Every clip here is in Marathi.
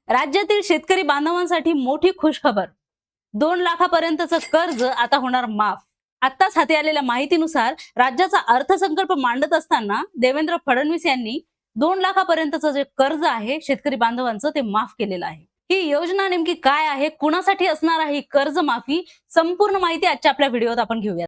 राज्यातील शेतकरी बांधवांसाठी मोठी खुशखबर. 2 लाखापर्यंतचं कर्ज आता होणार माफ. आत्ताच हाती आलेल्या माहितीनुसार राज्याचा अर्थसंकल्प मांडत असताना देवेंद्र फडणवीस यांनी 2 लाखापर्यंतचं जे कर्ज आहे शेतकरी बांधवांचं ते माफ केलेलं आहे. ही योजना नेमकी काय आहे, कुणासाठी असणार आहे कर्ज माफी, संपूर्ण माहिती आजच्या आपल्या व्हिडिओत आपण घेऊया.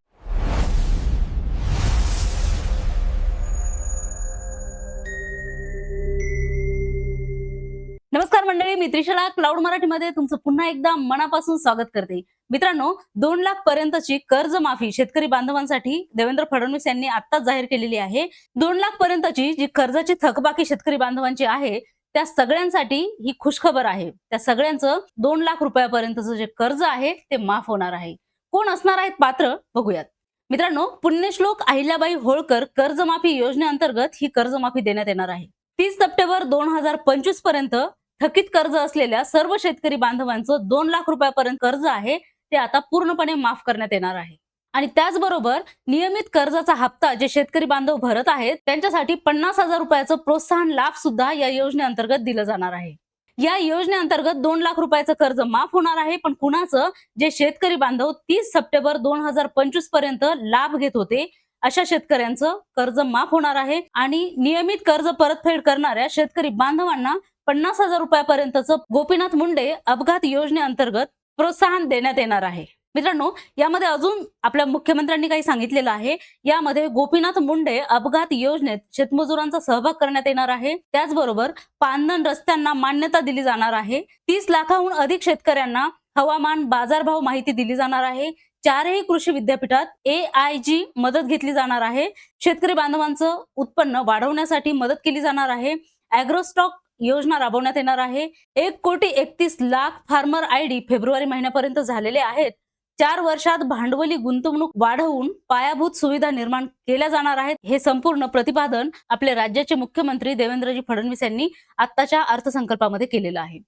नमस्कार मंडळी, मी त्रिशला क्लाउड मराठीमध्ये तुमचं पुन्हा एकदा मनापासून स्वागत करते. मित्रांनो, 2 लाख पर्यंतची कर्ज माफी शेतकरी बांधवांसाठी देवेंद्र फडणवीस यांनी आत्ताच जाहीर केलेली आहे. 2 लाख पर्यंतची जी कर्जाची थकबाकी शेतकरी बांधवांची आहे त्या सगळ्यांसाठी ही खुशखबर आहे. त्या सगळ्यांचं 2 लाख रुपयापर्यंतचं जे कर्ज आहे ते माफ होणार आहे. कोण असणार आहेत पात्र बघूयात. मित्रांनो, पुण्यश्लोक अहिल्याबाई होळकर कर्जमाफी योजनेअंतर्गत ही कर्जमाफी देण्यात येणार आहे. 30 सप्टेंबर 2025 पर्यंत थकीत कर्ज असलेल्या सर्व शेतकरी बांधवांचं 2 लाख रुपयापर्यंत कर्ज आहे ते आता पूर्णपणे माफ करण्यात येणार आहे. आणि त्याचबरोबर नियमित कर्जाचा हप्ता जे शेतकरी बांधव भरत आहेत त्यांच्यासाठी 50,000 रुपयाचं प्रोत्साहन लाभ सुद्धा या योजनेअंतर्गत दिलं जाणार आहे. या योजनेअंतर्गत 2 लाख रुपयाचं कर्ज माफ होणार आहे, पण कुणाचं? जे शेतकरी बांधव 30 सप्टेंबर 2025 पर्यंत लाभ घेत होते अशा शेतकऱ्यांचं कर्ज माफ होणार आहे. आणि नियमित कर्ज परतफेड करणाऱ्या शेतकरी बांधवांना 50,000 रुपयापर्यंतचं गोपीनाथ मुंडे अपघात योजनेअंतर्गत प्रोत्साहन देण्यात येणार आहे. मित्रांनो, यामध्ये अजून आपल्या मुख्यमंत्र्यांनी काही सांगितलेलं आहे. यामध्ये गोपीनाथ मुंडे अपघात योजनेत शेतमजुरांचा सहभाग करण्यात येणार आहे. त्याचबरोबर पांधन रस्त्यांना मान्यता दिली जाणार आहे. 30 लाखाहून अधिक शेतकऱ्यांना हवामान बाजारभाव माहिती दिली जाणार आहे. 4ही कृषी विद्यापीठात AIG मदत घेतली जाणार आहे. शेतकरी बांधवांचं उत्पन्न वाढवण्यासाठी मदत केली जाणार आहे. ॲग्रोस्टॉक योजना राबवण्यात येणार आहे. 1,31,00,000 फार्मर ID फेब्रुवारी महिन्यापर्यंत झालेले आहेत. 4 वर्षात भांडवली गुंतवणूक वाढवून पायाभूत सुविधा निर्माण केल्या जाणार आहेत. हे संपूर्ण प्रतिपादन आपले राज्याचे मुख्यमंत्री देवेंद्रजी फडणवीस यांनी आत्ताच्या अर्थसंकल्पामध्ये केलेलं आहे.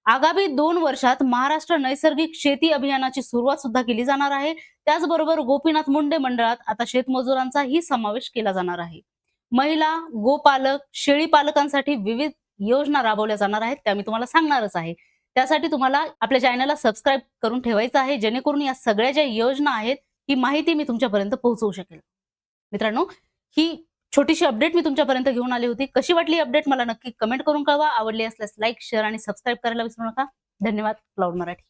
आगामी 2 वर्षात महाराष्ट्र नैसर्गिक शेती अभियानाची सुरुवात सुद्धा केली जाणार आहे. त्याचबरोबर गोपीनाथ मुंडे मंडळात आता शेतमजुरांचाही समावेश केला जाणार आहे. महिला, गोपालक, शेळी पालकांसाठी विविध योजना राबवल्या जाणार आहेत, त्या मी तुम्हाला सांगणारच आहे. त्यासाठी तुम्हाला आपल्या चॅनलला सबस्क्राईब करून ठेवायचं आहे, जेणेकरून या सगळ्या ज्या योजना आहेत ही माहिती मी तुमच्यापर्यंत पोहोचवू शकेल. मित्रांनो, ही छोटीशी अपडेट मी तुमच्यापर्यंत घेऊन आली होती. कशी वाटली अपडेट मला नक्की कमेंट करून कळवा. आवडली असल्यास लाईक, शेअर आणि सबस्क्राईब करायला विसरू नका. धन्यवाद. क्लाउड मराठी.